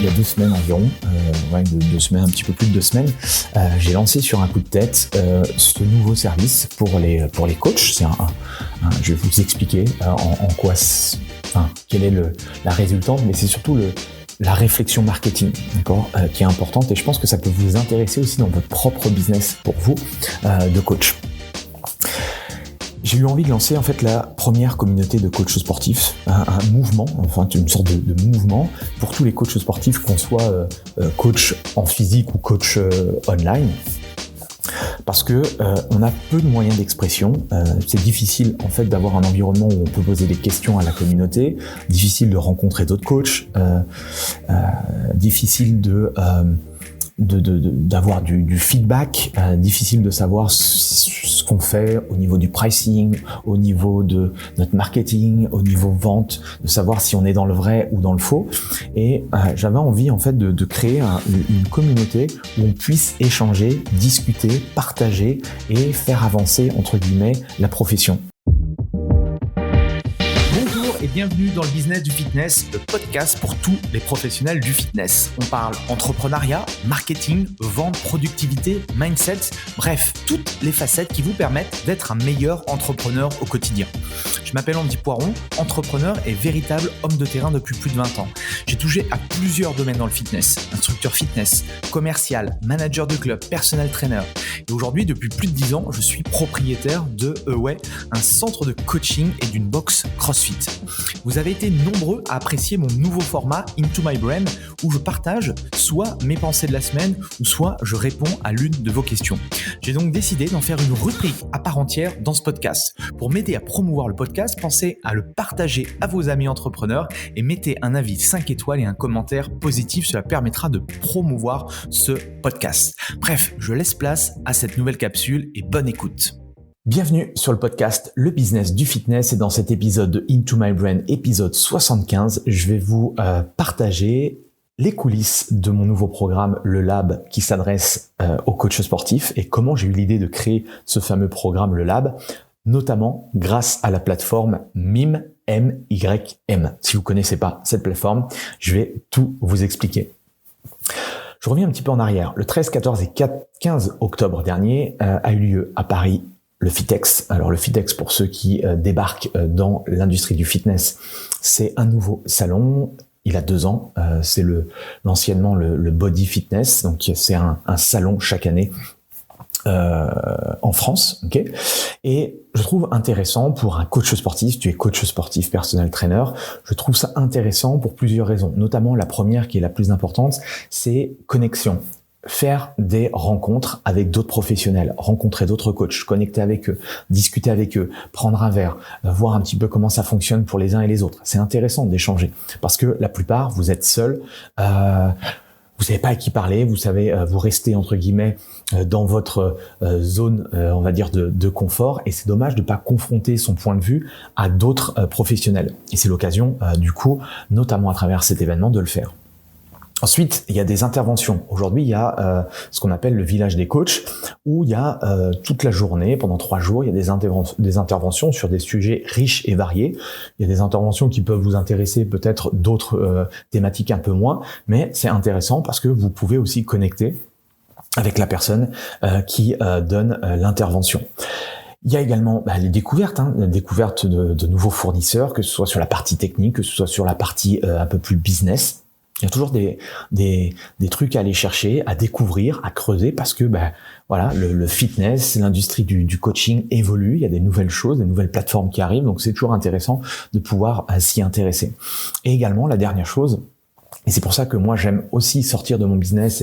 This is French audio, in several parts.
il y a 2 semaines environ, deux semaines, un petit peu plus de 2 semaines, j'ai lancé sur un coup de tête ce nouveau service pour les coachs. Je vais vous expliquer en quoi, quelle est la résultante, mais c'est surtout la réflexion marketing, d'accord, qui est importante, et je pense que ça peut vous intéresser aussi dans votre propre business pour vous de coach. J'ai eu envie de lancer en fait la première communauté de coachs sportifs, un mouvement, enfin une sorte de mouvement pour tous les coachs sportifs, qu'on soit coach en physique ou coach online. Parce que on a peu de moyens d'expression, c'est difficile en fait d'avoir un environnement où on peut poser des questions à la communauté, difficile de rencontrer d'autres coachs, difficile d'avoir du feedback, difficile de savoir ce qu'on fait au niveau du pricing, au niveau de notre marketing, au niveau vente, de savoir si on est dans le vrai ou dans le faux. Et j'avais envie en fait de créer une communauté où on puisse échanger, discuter, partager et faire avancer entre guillemets la profession. Et bienvenue dans le business du fitness, le podcast pour tous les professionnels du fitness. On parle entrepreneuriat, marketing, vente, productivité, mindset, bref, toutes les facettes qui vous permettent d'être un meilleur entrepreneur au quotidien. Je m'appelle Andy Poiron, entrepreneur et véritable homme de terrain depuis plus de 20 ans. J'ai touché à plusieurs domaines dans le fitness, instructeur fitness, commercial, manager de club, personal trainer. Et aujourd'hui, depuis plus de 10 ans, je suis propriétaire de Away, un centre de coaching et d'une box CrossFit. Vous avez été nombreux à apprécier mon nouveau format Into My Brain, où je partage soit mes pensées de la semaine ou soit je réponds à l'une de vos questions. J'ai donc décidé d'en faire une rubrique à part entière dans ce podcast. Pour m'aider à promouvoir le podcast, pensez à le partager à vos amis entrepreneurs et mettez un avis 5 étoiles et un commentaire positif. Cela permettra de promouvoir ce podcast. Bref, je laisse place à cette nouvelle capsule et bonne écoute. Bienvenue sur le podcast Le Business du Fitness, et dans cet épisode de Into My Brain, épisode 75, je vais vous partager les coulisses de mon nouveau programme, le Lab, qui s'adresse aux coachs sportifs, et comment j'ai eu l'idée de créer ce fameux programme, le Lab, notamment grâce à la plateforme MYM, M-Y-M. Si vous connaissez pas cette plateforme, je vais tout vous expliquer. Je reviens un petit peu en arrière. Le 13, 14 et 15 octobre dernier a eu lieu à Paris le Fitex. Alors le Fitex, pour ceux qui débarquent dans l'industrie du fitness, c'est un nouveau salon. Il a 2 ans. C'est l'anciennement le Body Fitness. Donc c'est un salon chaque année en France. Okay, et je trouve intéressant pour un coach sportif. Tu es coach sportif, personal trainer. Je trouve ça intéressant pour plusieurs raisons. Notamment la première, qui est la plus importante, c'est connexion. Faire des rencontres avec d'autres professionnels, rencontrer d'autres coachs, connecter avec eux, discuter avec eux, prendre un verre, voir un petit peu comment ça fonctionne pour les uns et les autres. C'est intéressant d'échanger parce que la plupart, vous êtes seuls, vous savez pas à qui parler, vous savez, vous restez entre guillemets dans votre zone, on va dire de confort, et c'est dommage de pas confronter son point de vue à d'autres professionnels. Et c'est l'occasion, du coup, notamment à travers cet événement, de le faire. Ensuite, il y a des interventions. Aujourd'hui, il y a ce qu'on appelle le village des coachs, où il y a toute la journée, pendant 3 jours, il y a des interventions sur des sujets riches et variés. Il y a des interventions qui peuvent vous intéresser, peut-être d'autres thématiques un peu moins, mais c'est intéressant parce que vous pouvez aussi connecter avec la personne qui donne l'intervention. Il y a également les découvertes, la découverte de nouveaux fournisseurs, que ce soit sur la partie technique, que ce soit sur la partie un peu plus business. Il y a toujours des trucs à aller chercher, à découvrir, à creuser, parce que voilà, le fitness, l'industrie du coaching évolue, il y a des nouvelles choses, des nouvelles plateformes qui arrivent, donc c'est toujours intéressant de pouvoir s'y intéresser. Et également, la dernière chose, et c'est pour ça que moi j'aime aussi sortir de mon business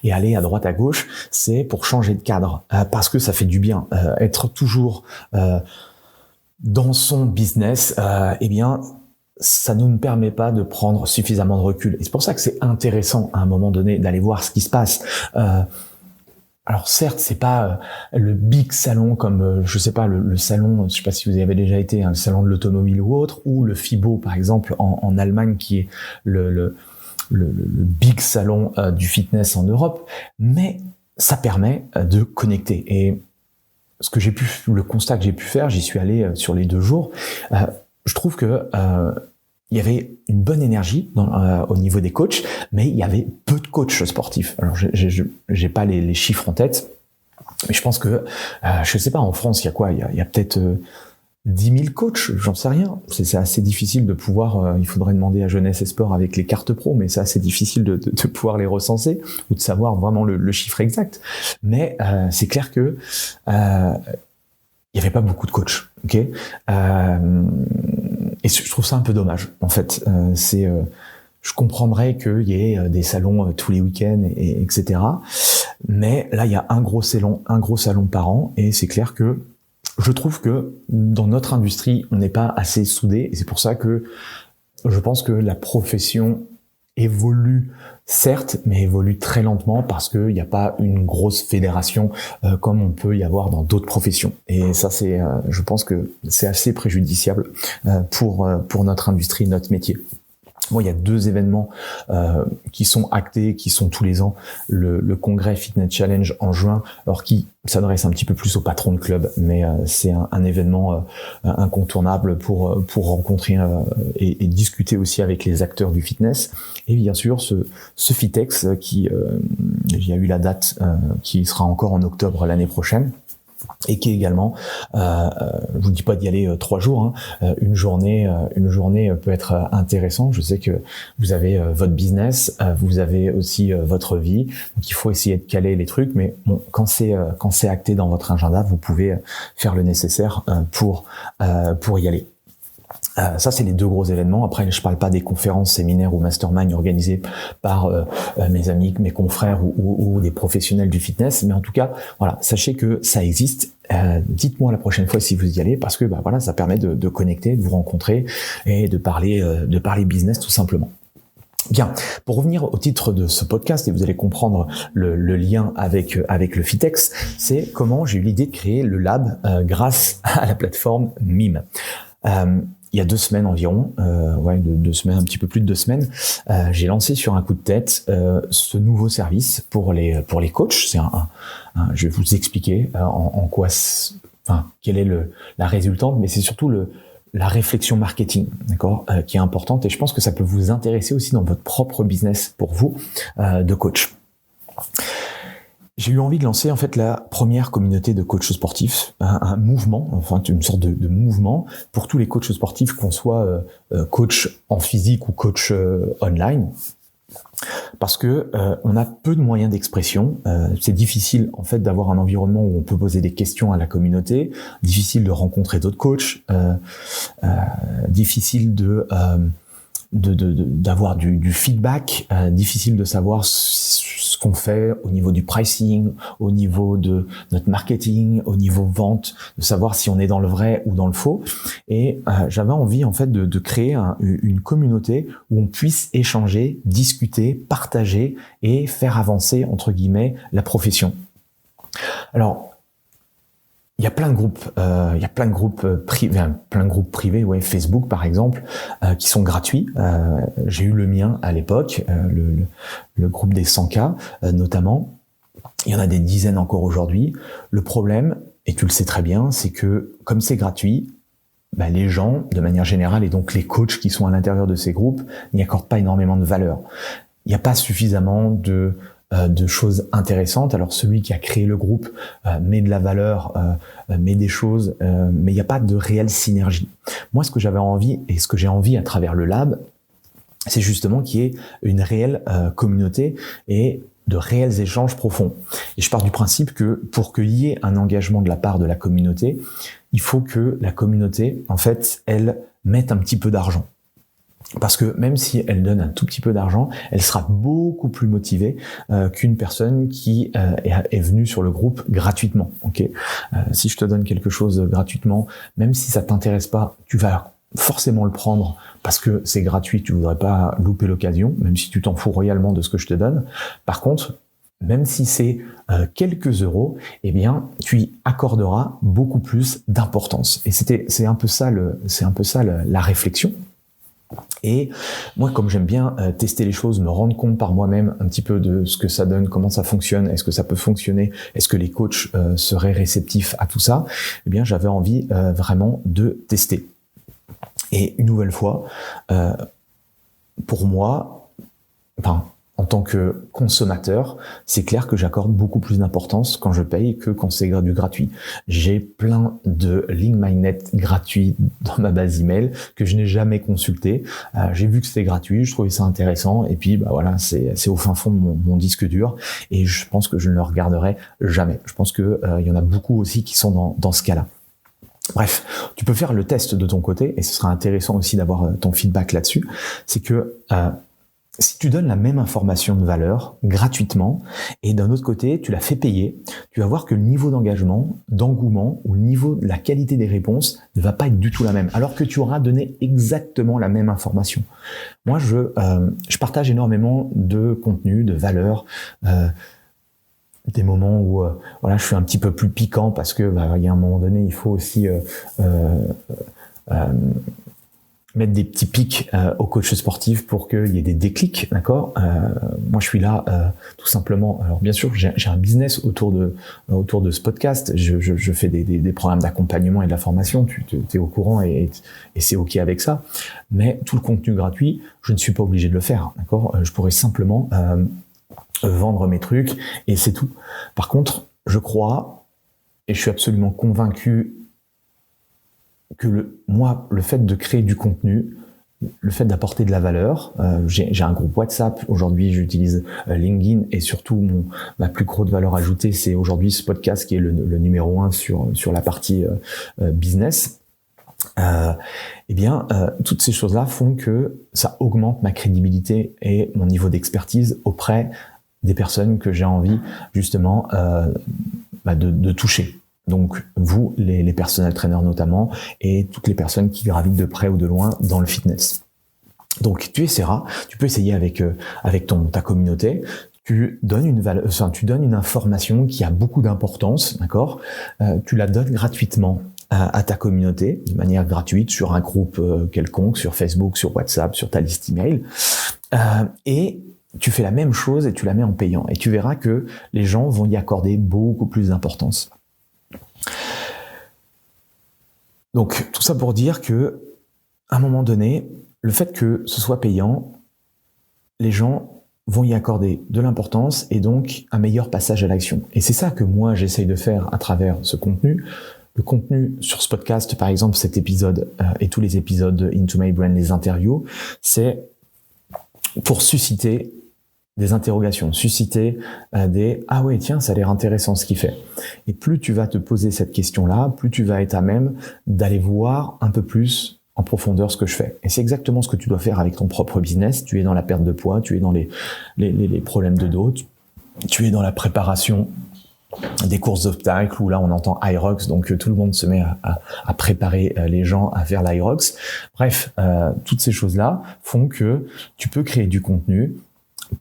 et aller à droite à gauche, c'est pour changer de cadre, parce que ça fait du bien. Être toujours dans son business, ça ne nous permet pas de prendre suffisamment de recul. Et c'est pour ça que c'est intéressant à un moment donné d'aller voir ce qui se passe. Alors certes, c'est pas le big salon comme je sais pas le salon, je sais pas si vous y avez déjà été, le salon de l'automobile ou autre, ou le FIBO par exemple en Allemagne, qui est le big salon du fitness en Europe, mais ça permet de connecter. Et le constat que j'ai pu faire, j'y suis allé sur les 2 jours, je trouve que il il y avait une bonne énergie au niveau des coachs, mais il y avait peu de coachs sportifs. Alors, j'ai pas les chiffres en tête, mais je pense que, je sais pas, en France, il y a quoi? Il y a peut-être 10 000 coachs, j'en sais rien. C'est assez difficile de pouvoir, il faudrait demander à Jeunesse et Sport avec les cartes pro, mais c'est assez difficile de pouvoir les recenser ou de savoir vraiment le chiffre exact. Mais c'est clair que il y avait pas beaucoup de coachs, ok. Et je trouve ça un peu dommage. En fait, je comprendrais qu'il y ait des salons tous les week-ends, etc. Mais là, il y a un gros salon par an, et c'est clair que je trouve que dans notre industrie, on n'est pas assez soudés, et c'est pour ça que je pense que la profession évolue, certes, mais évolue très lentement parce qu'il n'y a pas une grosse fédération comme on peut y avoir dans d'autres professions. Et ça, je pense que c'est assez préjudiciable pour notre industrie, notre métier. Bon, il y a 2 événements qui sont actés, qui sont tous les ans. Le congrès Fitness Challenge en juin, alors qui s'adresse un petit peu plus aux patrons de club, mais c'est un événement incontournable pour rencontrer et discuter aussi avec les acteurs du fitness. Et bien sûr, ce Fitex il y a eu la date qui sera encore en octobre l'année prochaine. Et qui est également, je vous dis pas d'y aller 3 jours, hein, une journée peut être intéressante. Je sais que vous avez votre business, vous avez aussi votre vie, donc il faut essayer de caler les trucs. Mais bon, quand c'est acté dans votre agenda, vous pouvez faire le nécessaire pour y aller. Ça, c'est les 2 gros événements. Après, je parle pas des conférences, séminaires ou mastermind organisés par mes amis, mes confrères ou des professionnels du fitness. Mais en tout cas, voilà, sachez que ça existe. Dites-moi la prochaine fois si vous y allez, parce que voilà, ça permet de connecter, de vous rencontrer et de parler business tout simplement. Bien, pour revenir au titre de ce podcast, et vous allez comprendre le lien avec le Fitex, c'est comment j'ai eu l'idée de créer le lab grâce à la plateforme Mime. Il y a 2 semaines environ, 2 semaines, un petit peu plus de 2 semaines, j'ai lancé sur un coup de tête ce nouveau service pour les coachs. Je vais vous expliquer en quoi, quelle est la résultante, mais c'est surtout la réflexion marketing, d'accord, qui est importante, et je pense que ça peut vous intéresser aussi dans votre propre business pour vous de coach. J'ai eu envie de lancer en fait la première communauté de coachs sportifs, un mouvement, enfin une sorte de mouvement pour tous les coachs sportifs, qu'on soit coach en physique ou coach online, parce que on a peu de moyens d'expression. C'est difficile en fait d'avoir un environnement où on peut poser des questions à la communauté, difficile de rencontrer d'autres coachs, difficile d'avoir du feedback, difficile de savoir ce qu'on fait au niveau du pricing, au niveau de notre marketing, au niveau vente, de savoir si on est dans le vrai ou dans le faux. Et j'avais envie en fait de créer une communauté où on puisse échanger, discuter, partager et faire avancer entre guillemets la profession. Alors, il y a plein de groupes, privés, ouais, Facebook par exemple, qui sont gratuits. J'ai eu le mien à l'époque, le groupe des 100K notamment. Il y en a des dizaines encore aujourd'hui. Le problème, et tu le sais très bien, c'est que comme c'est gratuit, les gens, de manière générale, et donc les coachs qui sont à l'intérieur de ces groupes, n'y accordent pas énormément de valeur. Il n'y a pas suffisamment de choses intéressantes. Alors celui qui a créé le groupe met de la valeur, met des choses, mais il n'y a pas de réelle synergie. Moi, ce que j'avais envie et ce que j'ai envie à travers le lab, c'est justement qu'il y ait une réelle communauté et de réels échanges profonds. Et je pars du principe que pour qu'il y ait un engagement de la part de la communauté, il faut que la communauté, en fait, elle mette un petit peu d'argent. Parce que même si elle donne un tout petit peu d'argent, elle sera beaucoup plus motivée qu'une personne qui est venue sur le groupe gratuitement. Okay, si je te donne quelque chose gratuitement, même si ça t'intéresse pas, tu vas forcément le prendre parce que c'est gratuit, tu voudrais pas louper l'occasion, même si tu t'en fous royalement de ce que je te donne. Par contre, même si c'est quelques euros, eh bien, tu y accorderas beaucoup plus d'importance. Et c'est un peu ça la réflexion. Et moi, comme j'aime bien tester les choses, me rendre compte par moi-même un petit peu de ce que ça donne, comment ça fonctionne, est-ce que ça peut fonctionner, est-ce que les coachs seraient réceptifs à tout ça, eh bien, j'avais envie vraiment de tester. Et une nouvelle fois, pour moi, en tant que consommateur, c'est clair que j'accorde beaucoup plus d'importance quand je paye que quand c'est du gratuit. J'ai plein de link magnet gratuits dans ma base email que je n'ai jamais consulté. J'ai vu que c'était gratuit, je trouvais ça intéressant, et puis voilà, c'est au fin fond de mon disque dur, et je pense que je ne le regarderai jamais. Je pense que il y en a beaucoup aussi qui sont dans ce cas-là. Bref, tu peux faire le test de ton côté, et ce sera intéressant aussi d'avoir ton feedback là-dessus. C'est que si tu donnes la même information de valeur gratuitement, et d'un autre côté, tu la fais payer, tu vas voir que le niveau d'engagement, d'engouement, ou le niveau de la qualité des réponses ne va pas être du tout la même, alors que tu auras donné exactement la même information. Moi, je partage énormément de contenu, de valeur, des moments où voilà, je suis un petit peu plus piquant parce que il y a un moment donné, il faut aussi mettre des petits pics aux coachs sportifs pour qu'il y ait des déclics, d'accord. Moi, je suis là tout simplement. Alors, bien sûr, j'ai un business autour de ce podcast. Je fais des programmes d'accompagnement et de la formation. Tu es au courant et c'est ok avec ça. Mais tout le contenu gratuit, je ne suis pas obligé de le faire, d'accord. Je pourrais simplement vendre mes trucs et c'est tout. Par contre, je crois et je suis absolument convaincu que le fait de créer du contenu, le fait d'apporter de la valeur, j'ai un groupe WhatsApp, aujourd'hui j'utilise LinkedIn, et surtout ma plus grosse valeur ajoutée, c'est aujourd'hui ce podcast qui est le numéro 1 sur la partie business. Toutes ces choses-là font que ça augmente ma crédibilité et mon niveau d'expertise auprès des personnes que j'ai envie justement de toucher. Donc vous, les personal trainers notamment, et toutes les personnes qui gravitent de près ou de loin dans le fitness. Donc tu essaieras, tu peux essayer avec ta communauté. Tu donnes une information qui a beaucoup d'importance, d'accord. Tu la donnes gratuitement à ta communauté, de manière gratuite, sur un groupe quelconque, sur Facebook, sur WhatsApp, sur ta liste email, et tu fais la même chose et tu la mets en payant. Et tu verras que les gens vont y accorder beaucoup plus d'importance. Donc, tout ça pour dire que, à un moment donné, le fait que ce soit payant, les gens vont y accorder de l'importance et donc un meilleur passage à l'action. Et c'est ça que moi, j'essaye de faire à travers ce contenu. Le contenu sur ce podcast, par exemple, cet épisode et tous les épisodes de Into My Brand, les interviews, c'est pour susciter des interrogations, susciter des « ah ouais, tiens, ça a l'air intéressant ce qu'il fait ». Et plus tu vas te poser cette question-là, plus tu vas être à même d'aller voir un peu plus en profondeur ce que je fais. Et c'est exactement ce que tu dois faire avec ton propre business. Tu es dans la perte de poids, tu es dans les problèmes de dos, tu es dans la préparation des courses d'obstacles où là on entend Hyrox, donc tout le monde se met à préparer les gens à faire l'Hyrox. Bref, toutes ces choses-là font que tu peux créer du contenu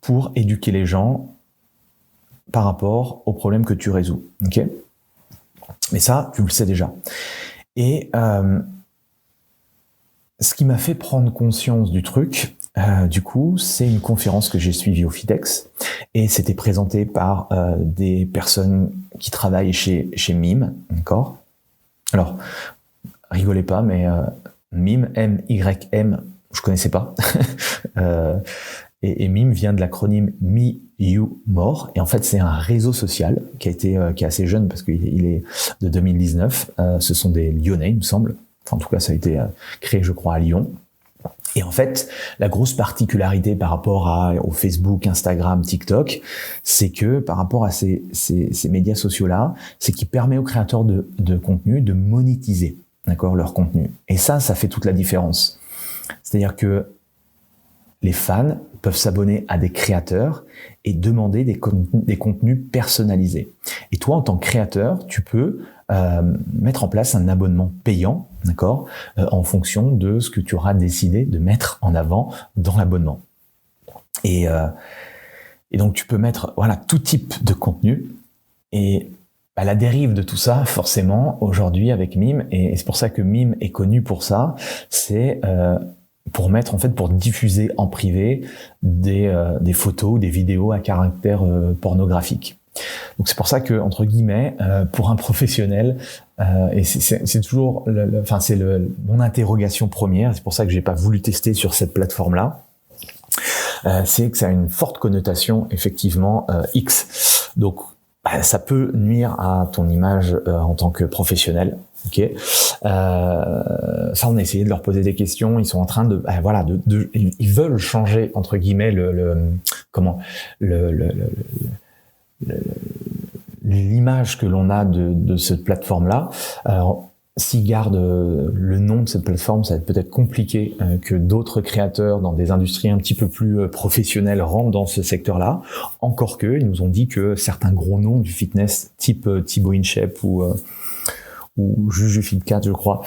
pour éduquer les gens par rapport aux problèmes que tu résous. Ok ? Mais ça, tu le sais déjà. Et ce qui m'a fait prendre conscience du truc, du coup, c'est une conférence que j'ai suivie au FITEX, et c'était présenté par des personnes qui travaillent chez Mime, d'accord ? Alors, rigolez pas, mais Mime, M-Y-M, je connaissais pas. Et Mime vient de l'acronyme Me, You, More. Et en fait, c'est un réseau social qui est assez jeune parce qu'il est de 2019. Ce sont des Lyonnais, il me semble. Enfin, en tout cas, ça a été créé, je crois, à Lyon. Et en fait, la grosse particularité par rapport au Facebook, Instagram, TikTok, c'est que par rapport à ces médias sociaux-là, c'est qu'il permet aux créateurs de contenu de monétiser, d'accord, leur contenu. Et ça fait toute la différence. C'est-à-dire que les fans peuvent s'abonner à des créateurs et demander des contenus personnalisés. Et toi, en tant que créateur, tu peux mettre en place un abonnement payant, d'accord, en fonction de ce que tu auras décidé de mettre en avant dans l'abonnement. Et donc, tu peux mettre tout type de contenu. Et la dérive de tout ça, forcément, aujourd'hui avec Mime, et c'est pour ça que Mime est connu pour ça, c'est pour diffuser en privé des photos, des vidéos à caractère pornographique. Donc c'est pour ça que, entre guillemets, pour un professionnel, Et c'est toujours, mon interrogation première. C'est pour ça que j'ai pas voulu tester sur cette plateforme-là. C'est que ça a une forte connotation effectivement X. Donc ça peut nuire à ton image en tant que professionnel. Ok. Ça, on a essayé de leur poser des questions. Ils sont en train de, ils veulent changer entre guillemets l'image que l'on a de cette plateforme-là. Alors, s'ils gardent le nom de cette plateforme, ça va être peut-être compliqué que d'autres créateurs dans des industries un petit peu plus professionnelles rentrent dans ce secteur-là. Encore que, ils nous ont dit que certains gros noms du fitness, type Thibaut InShape ou Juju Fitcat, je crois,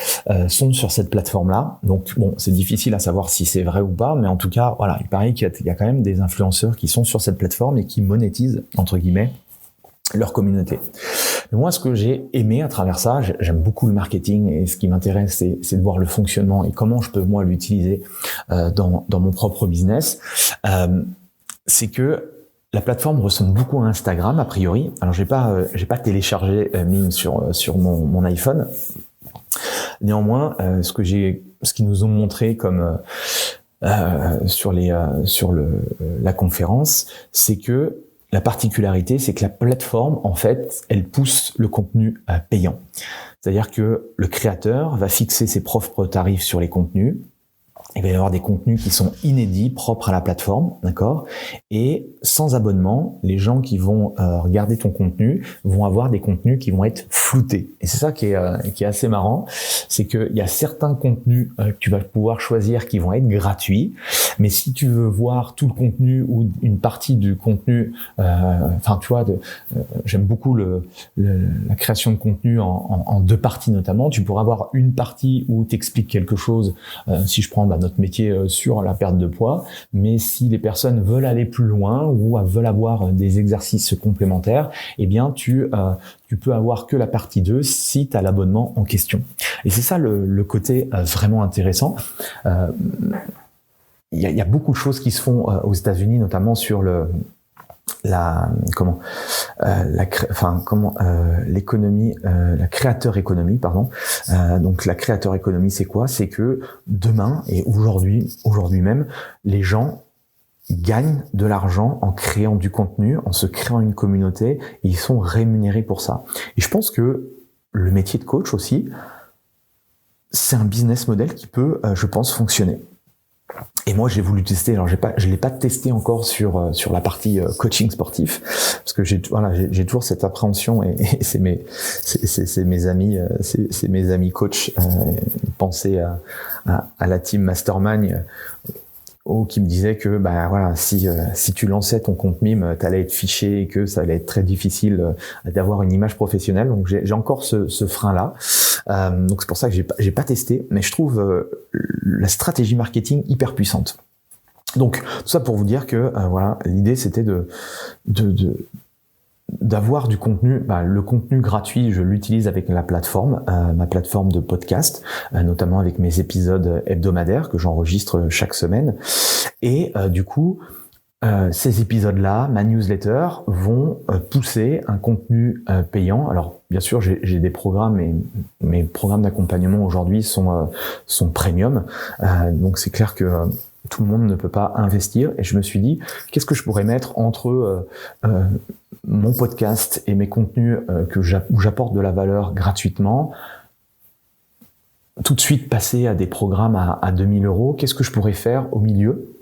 sont sur cette plateforme-là. Donc bon, c'est difficile à savoir si c'est vrai ou pas, mais en tout cas, voilà, il paraît qu'il y a quand même des influenceurs qui sont sur cette plateforme et qui monétisent, entre guillemets, leur communauté. Mais moi, ce que j'ai aimé à travers ça, j'aime beaucoup le marketing et ce qui m'intéresse, c'est de voir le fonctionnement et comment je peux moi l'utiliser dans mon propre business. C'est que la plateforme ressemble beaucoup à Instagram a priori. Alors j'ai pas téléchargé Mime sur mon iPhone. Néanmoins, ce qu'ils nous ont montré comme sur la conférence, c'est que la particularité, c'est que la plateforme, en fait, elle pousse le contenu payant. C'est-à-dire que le créateur va fixer ses propres tarifs sur les contenus. Il va y avoir des contenus qui sont inédits, propres à la plateforme, d'accord ? Et sans abonnement, les gens qui vont regarder ton contenu vont avoir des contenus qui vont être floutés. Et c'est ça qui est assez marrant, c'est qu'il y a certains contenus que tu vas pouvoir choisir qui vont être gratuits, mais si tu veux voir tout le contenu ou une partie du contenu, tu vois, j'aime beaucoup la création de contenu en deux parties notamment. Tu pourras avoir une partie où tu expliques quelque chose, si je prends notre métier sur la perte de poids, mais si les personnes veulent aller plus loin ou veulent avoir des exercices complémentaires, eh bien tu peux avoir que la partie 2 si tu as l'abonnement en question. Et c'est ça le côté vraiment intéressant. Il y a beaucoup de choses qui se font aux États-Unis, notamment sur l'économie, la créateur économie, pardon. Donc la créateur économie, c'est quoi ? C'est que demain et aujourd'hui même, les gens gagnent de l'argent en créant du contenu, en se créant une communauté, et ils sont rémunérés pour ça. Et je pense que le métier de coach aussi, c'est un business model qui peut, je pense, fonctionner. Et moi, j'ai voulu tester. Alors, je l'ai pas testé encore sur la partie coaching sportif, parce que j'ai toujours cette appréhension et c'est mes amis coachs. Penser à la team Mastermind. Qui me disait que si tu lançais ton compte Mime, t'allais être fiché et que ça allait être très difficile d'avoir une image professionnelle. Donc j'ai encore ce frein là. Donc c'est pour ça que j'ai pas testé, mais je trouve la stratégie marketing hyper puissante. Donc tout ça pour vous dire que l'idée c'était d'avoir du contenu. Le contenu gratuit, je l'utilise avec la plateforme, ma plateforme de podcast, notamment avec mes épisodes hebdomadaires que j'enregistre chaque semaine. Et du coup, ces épisodes-là, ma newsletter, vont pousser un contenu payant. Alors, bien sûr, j'ai des programmes et mes programmes d'accompagnement aujourd'hui sont premium. Donc, c'est clair que tout le monde ne peut pas investir. Et je me suis dit, qu'est-ce que je pourrais mettre entre mon podcast et mes contenus où j'apporte de la valeur gratuitement, tout de suite passer à des programmes à 2000 €. Qu'est-ce que je pourrais faire au milieu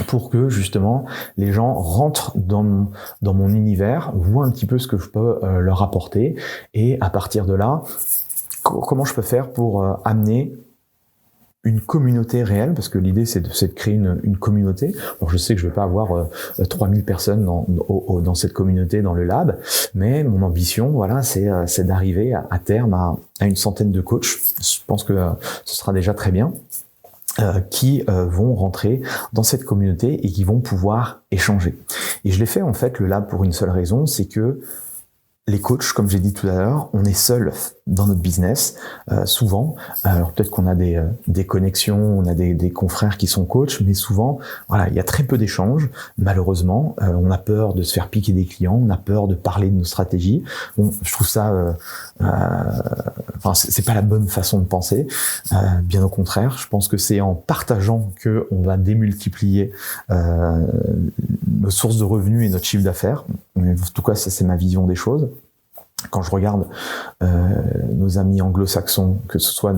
pour que justement les gens rentrent dans mon univers, voient un petit peu ce que je peux leur apporter, et à partir de là, comment je peux faire pour amener une communauté réelle, parce que l'idée c'est de créer une communauté. Bon, je sais que je vais pas avoir 3000 personnes dans cette communauté, dans le lab, mais mon ambition, c'est d'arriver à terme à une centaine de coachs. Je pense que ce sera déjà très bien, qui vont rentrer dans cette communauté et qui vont pouvoir échanger. Et je l'ai fait en fait le lab pour une seule raison, c'est que les coachs, comme j'ai dit tout à l'heure, on est seul dans notre business, souvent. Alors peut-être qu'on a des connexions, on a des confrères qui sont coachs, mais souvent, il y a très peu d'échanges. Malheureusement, on a peur de se faire piquer des clients, on a peur de parler de nos stratégies. Bon, je trouve ça Enfin, c'est pas la bonne façon de penser. Bien au contraire, je pense que c'est en partageant que on va démultiplier nos sources de revenus et notre chiffre d'affaires. En tout cas, ça c'est ma vision des choses. Quand je regarde nos amis anglo-saxons, que ce soit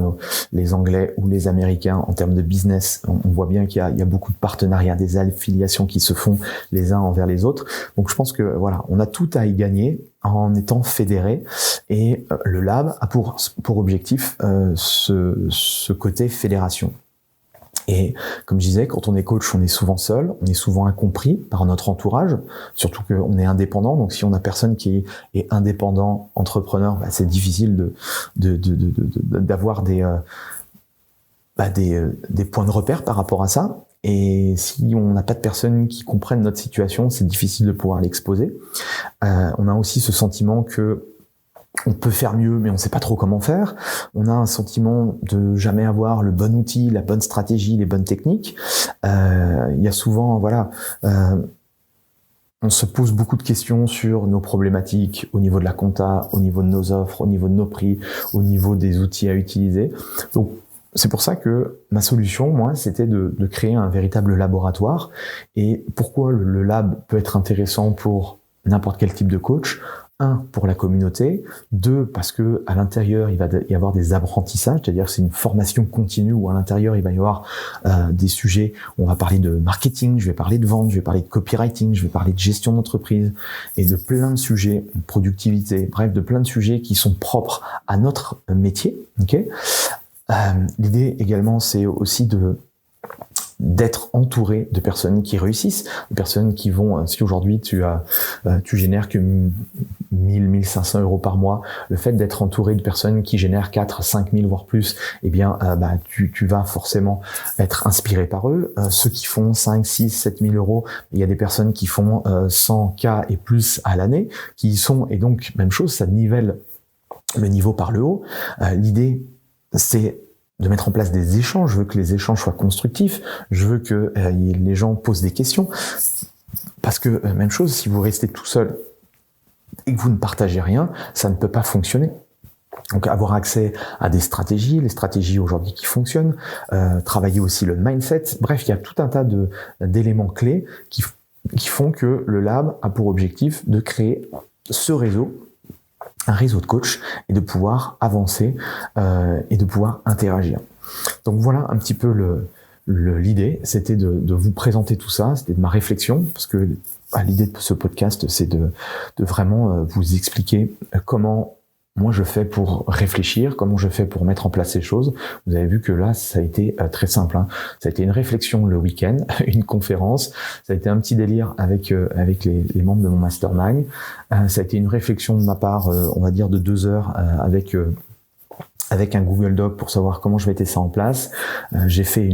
les Anglais ou les Américains, en termes de business, on voit bien qu'il y a beaucoup de partenariats, des affiliations qui se font les uns envers les autres. Donc je pense que voilà, on a tout à y gagner en étant fédérés. Et le Lab a pour objectif ce côté fédération. Et comme je disais, quand on est coach, on est souvent seul, on est souvent incompris par notre entourage, surtout qu'on est indépendant. Donc si on a personne qui est indépendant, entrepreneur, c'est difficile d'avoir des points de repère par rapport à ça. Et si on n'a pas de personnes qui comprennent notre situation, c'est difficile de pouvoir l'exposer. On a aussi ce sentiment que on peut faire mieux, mais on ne sait pas trop comment faire. On a un sentiment de jamais avoir le bon outil, la bonne stratégie, les bonnes techniques. Il y a souvent, on se pose beaucoup de questions sur nos problématiques au niveau de la compta, au niveau de nos offres, au niveau de nos prix, au niveau des outils à utiliser. Donc, c'est pour ça que ma solution, moi, c'était de créer un véritable laboratoire. Et pourquoi le lab peut être intéressant pour n'importe quel type de coach ? 1, pour la communauté. 2, parce que à l'intérieur, il va y avoir des apprentissages, c'est-à-dire que c'est une formation continue où à l'intérieur, il va y avoir des sujets, on va parler de marketing, je vais parler de vente, je vais parler de copywriting, je vais parler de gestion d'entreprise et de plein de sujets, productivité, bref, de plein de sujets qui sont propres à notre métier. Okay. L'idée également, c'est aussi d'être entouré de personnes qui réussissent, de personnes qui vont, si aujourd'hui tu génères que 1 500 euros par mois, le fait d'être entouré de personnes qui génèrent 4, 5 000 voire plus, eh bien, tu vas forcément être inspiré par eux. Ceux qui font 5, 6, 7 000 euros, il y a des personnes qui font 100K et plus à l'année, qui y sont, et donc, même chose, ça nivelle le niveau par le haut. L'idée, c'est de mettre en place des échanges. Je veux que les échanges soient constructifs. Je veux que les gens posent des questions. Parce que, même chose, si vous restez tout seul et que vous ne partagez rien, ça ne peut pas fonctionner. Donc, avoir accès à des stratégies, les stratégies aujourd'hui qui fonctionnent, travailler aussi le mindset. Bref, il y a tout un tas d'éléments clés qui font que le lab a pour objectif de créer ce réseau, un réseau de coachs, et de pouvoir avancer et de pouvoir interagir. Donc voilà un petit peu l'idée, c'était de vous présenter tout ça, c'était de ma réflexion, parce que l'idée de ce podcast, c'est de vraiment vous expliquer comment moi je fais pour réfléchir, comment je fais pour mettre en place ces choses. Vous avez vu que là, ça a été très simple. Ça a été une réflexion le week-end, une conférence. Ça a été un petit délire avec les membres de mon mastermind. Ça a été une réflexion de ma part, on va dire de 2 heures avec un Google Doc pour savoir comment je mettais ça en place. J'ai fait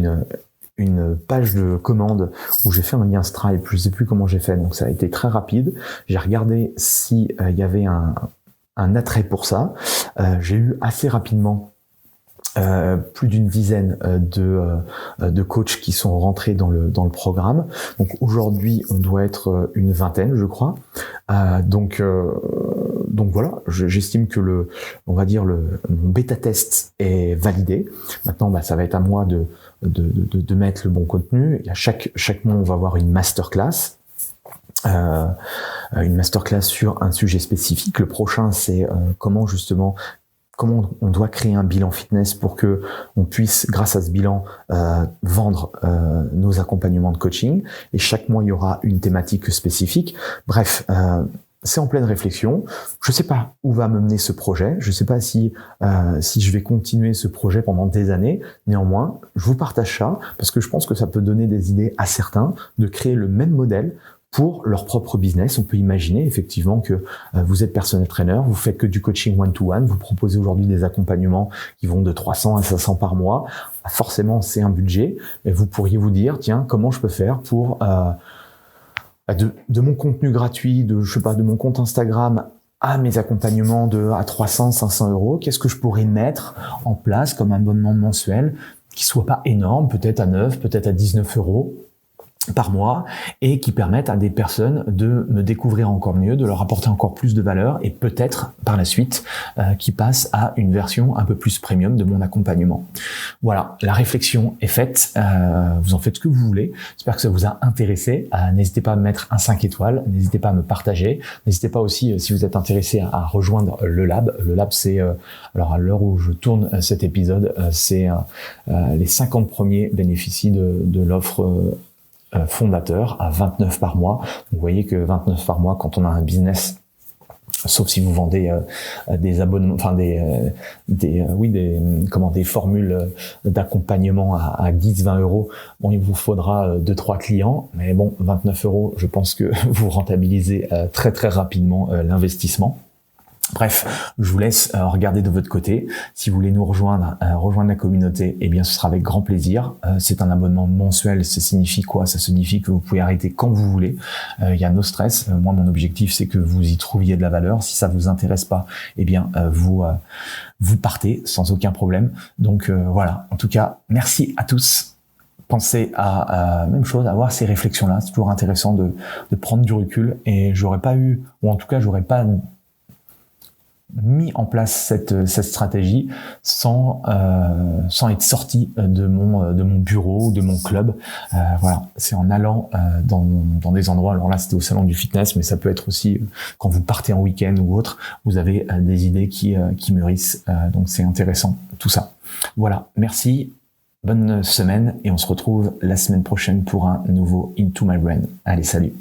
une page de commande où j'ai fait un lien Stripe. Je sais plus comment j'ai fait, donc ça a été très rapide. J'ai regardé si il y avait un attrait pour ça. J'ai eu assez rapidement plus d'une dizaine de coachs qui sont rentrés dans le programme. Donc aujourd'hui, on doit être une vingtaine, je crois. Donc voilà, j'estime que mon bêta test est validé. Maintenant, ça va être à moi de mettre le bon contenu. Et à chaque mois, on va avoir une masterclass. Une masterclass sur un sujet spécifique. Le prochain, c'est comment on doit créer un bilan fitness pour que on puisse, grâce à ce bilan, vendre nos accompagnements de coaching. Et chaque mois, il y aura une thématique spécifique. Bref, c'est en pleine réflexion. Je sais pas où va me mener ce projet. Je sais pas si je vais continuer ce projet pendant des années. Néanmoins, je vous partage ça parce que je pense que ça peut donner des idées à certains de créer le même modèle pour leur propre business. On peut imaginer effectivement que vous êtes personnel trainer, vous faites que du coaching one-to-one, vous proposez aujourd'hui des accompagnements qui vont de 300 à 500 par mois. Forcément, c'est un budget, mais vous pourriez vous dire, tiens, comment je peux faire pour de mon contenu gratuit, de mon compte Instagram à mes accompagnements à 300, 500 euros, qu'est-ce que je pourrais mettre en place comme abonnement mensuel qui soit pas énorme, peut-être à 9, peut-être à 19 euros, par mois et qui permettent à des personnes de me découvrir encore mieux, de leur apporter encore plus de valeur et peut-être par la suite qui passent à une version un peu plus premium de mon accompagnement. Voilà, la réflexion est faite, vous en faites ce que vous voulez, j'espère que ça vous a intéressé, n'hésitez pas à me mettre un 5 étoiles, n'hésitez pas à me partager, n'hésitez pas aussi si vous êtes intéressé à rejoindre le Lab. Le Lab c'est, alors à l'heure où je tourne cet épisode, c'est les 50 premiers bénéficient de l'offre fondateur à 29 par mois. Vous voyez que 29 par mois quand on a un business, sauf si vous vendez des abonnements, enfin des formules d'accompagnement à 10-20 euros. Bon, il vous faudra 2-3 clients, mais bon, 29 euros, je pense que vous rentabilisez très très rapidement l'investissement. Bref, je vous laisse regarder de votre côté. Si vous voulez nous rejoindre la communauté, eh bien ce sera avec grand plaisir. C'est un abonnement mensuel. Ça signifie quoi? Ça signifie que vous pouvez arrêter quand vous voulez. Il y a no stress. Moi, mon objectif, c'est que vous y trouviez de la valeur. Si ça vous intéresse pas, eh bien vous partez sans aucun problème. Donc voilà. En tout cas, merci à tous. Pensez à même chose, à avoir ces réflexions-là. C'est toujours intéressant de prendre du recul. Et j'aurais pas mis en place cette stratégie sans être sorti de mon bureau, de mon club. Voilà, c'est en allant dans des endroits. Alors là, c'était au salon du fitness, mais ça peut être aussi quand vous partez en week-end ou autre. Vous avez des idées qui mûrissent. Donc c'est intéressant tout ça. Voilà, merci. Bonne semaine et on se retrouve la semaine prochaine pour un nouveau Into My Brain. Allez, salut.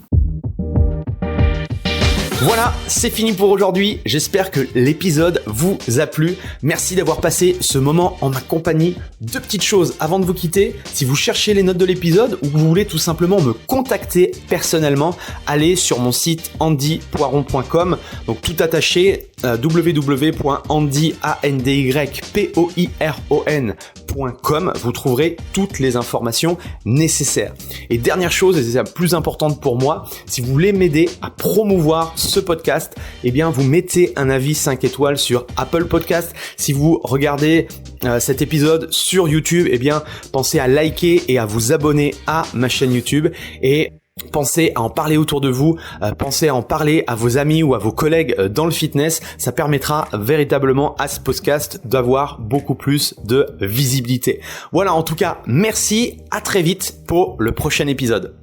Voilà, c'est fini pour aujourd'hui. J'espère que l'épisode vous a plu. Merci d'avoir passé ce moment en ma compagnie. Deux petites choses avant de vous quitter. Si vous cherchez les notes de l'épisode ou que vous voulez tout simplement me contacter personnellement, allez sur mon site andypoiron.com. Donc tout attaché, www.andypoiron.com. Vous trouverez toutes les informations nécessaires. Et dernière chose, et c'est la plus importante pour moi, si vous voulez m'aider à promouvoir ce podcast, eh bien vous mettez un avis 5 étoiles sur Apple Podcast. Si vous regardez cet épisode sur YouTube, eh bien pensez à liker et à vous abonner à ma chaîne YouTube et pensez à en parler autour de vous, pensez à en parler à vos amis ou à vos collègues dans le fitness. Ça permettra véritablement à ce podcast d'avoir beaucoup plus de visibilité. Voilà, en tout cas, merci, à très vite pour le prochain épisode.